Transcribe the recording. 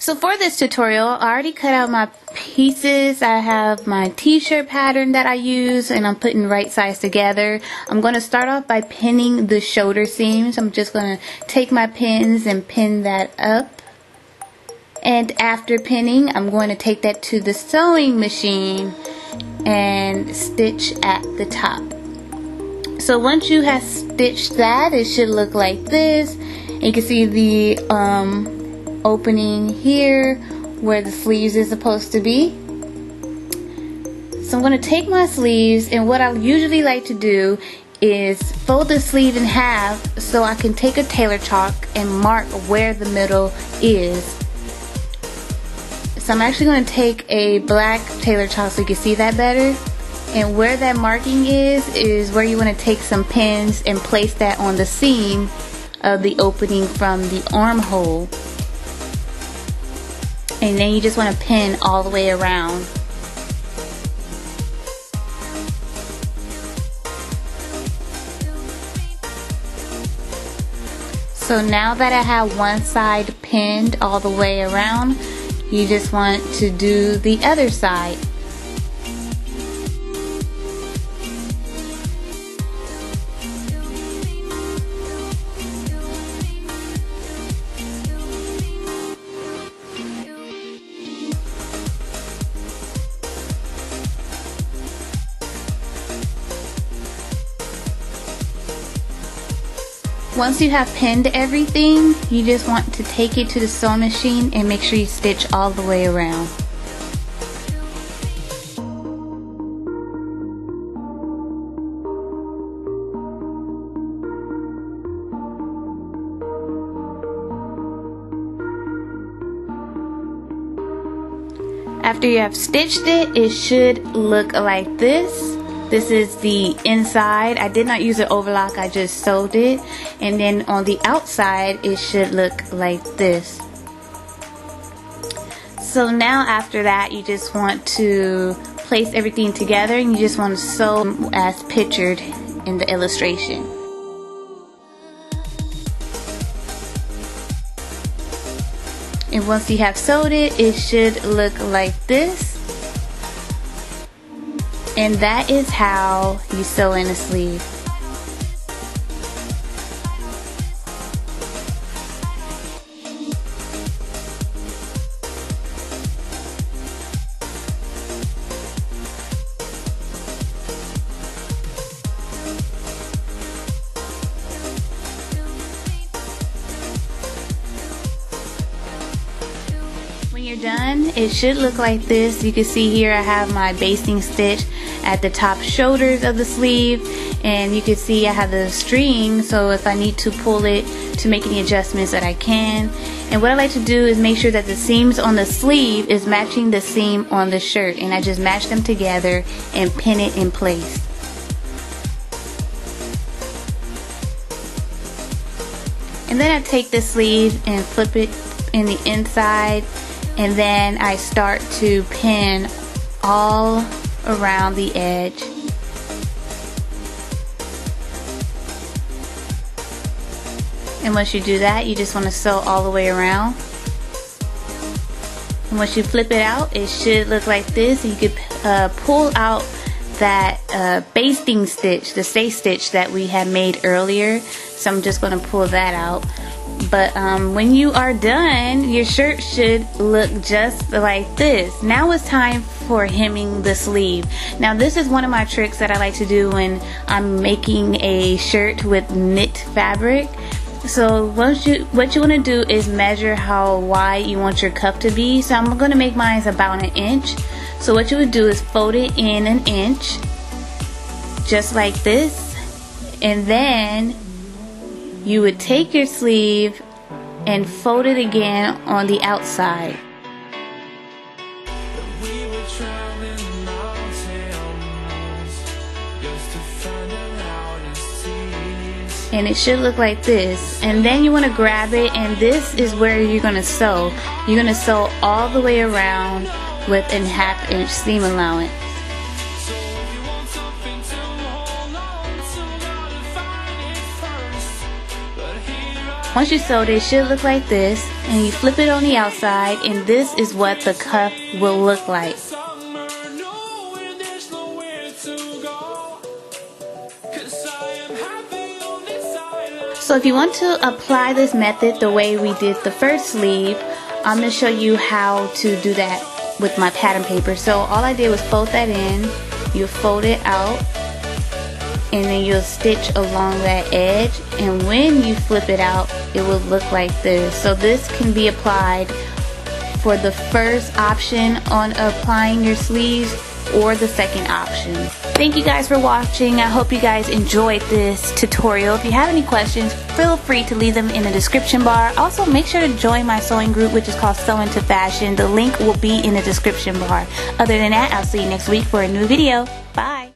So for this tutorial, I already cut out my pieces. I have my t-shirt pattern that I use, and I'm putting right sides together. I'm going to start off by pinning the shoulder seams. I'm just going to take my pins and pin that up. And after pinning, I'm going to take that to the sewing machine and stitch at the top. So once you have stitched that, it should look like this. You can see the opening here where the sleeves is supposed to be. So I'm going to take my sleeves, and what I usually like to do is fold the sleeve in half so I can take a Tailor chalk and mark where the middle is. So I'm actually going to take a black Tailor chalk so you can see that better. And where that marking is where you want to take some pins and place that on the seam of the opening from the armhole. And then you just want to pin all the way around. So now that I have one side pinned all the way around, you just want to do the other side. Once you have pinned everything, you just want to take it to the sewing machine and make sure you stitch all the way around. After you have stitched it, it should look like this. This is the inside. I did not use an overlock, I just sewed it. And then on the outside, it should look like this. So now after that, you just want to place everything together, and you just want to sew as pictured in the illustration. And once you have sewed it, it should look like this. And that is how you sew in a sleeve. When you're done, it should look like this. You can see here I have my basting stitch at the top shoulders of the sleeve, and you can see I have the string, so if I need to pull it to make any adjustments that I can. And what I like to do is make sure that the seams on the sleeve is matching the seam on the shirt, and I just match them together and pin it in place. And then I take the sleeve and flip it in the inside, and then I start to pin all around the edge. And once you do that, you just want to sew all the way around. And once you flip it out, it should look like this. You could pull out that basting stitch, the stay stitch that we had made earlier. So I'm just going to pull that out. But when you are done, your shirt should look just like this. Now it's time for hemming the sleeve. Now this is one of my tricks that I like to do when I'm making a shirt with knit fabric. So what you want to do is measure how wide you want your cuff to be. So I'm going to make mine about 1 inch. So what you would do is fold it in 1 inch, just like this, and then you would take your sleeve and fold it again on the outside. And it should look like this. And then you want to grab it, and this is where you're going to sew. You're going to sew all the way around with a 1/2 inch seam allowance. Once you sewed it should look like this, and you flip it on the outside, and this is what the cuff will look like. So if you want to apply this method the way we did the first sleeve, I'm going to show you how to do that with my pattern paper. So all I did was fold that in, you fold it out, and then you'll stitch along that edge, and when you flip it out it will look like this. So this can be applied for the first option on applying your sleeves or the second option. Thank you guys for watching. I hope you guys enjoyed this tutorial. If you have any questions, feel free to leave them in the description bar. Also, make sure to join my sewing group, which is called Sew Into Fashion. The link will be in the description bar. Other than that, I'll see you next week for a new video. Bye.